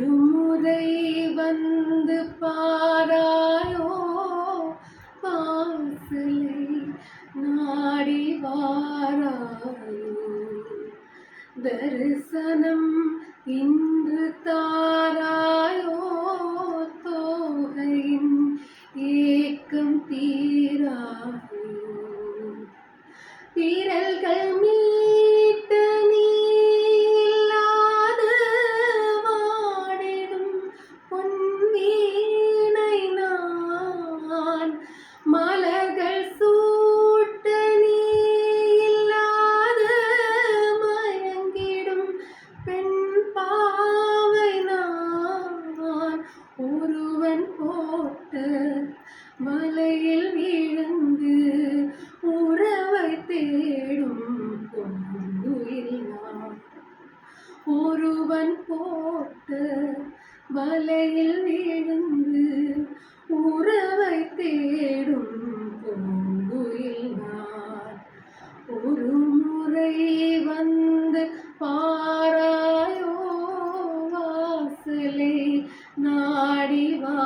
ஒரு முறை வந்து பாராயோ வாசலை நாடி வாராயோ தரிசனம் இன்று தாராயோ தோகையின் ஏக்கம் தீராயோ விரல்கள் மீட்டு நீ இல்லாது வாடிடும் பொன்வீணை நான் மலர்கள் சூட்ட நீ இல்லாது மயங்கிடும் பெண் பாவை நான் ஒருவன் போட்ட மலையில் விழுந்து உறவை தேடும் பொன்னுயில் நான் ஒருவன் போட்ட வலையில் விழுந்து உறவை தேடும் பொன்னுயில் நான் ஒரு முறை வந்து பாராயோ வாசலை நாடி வா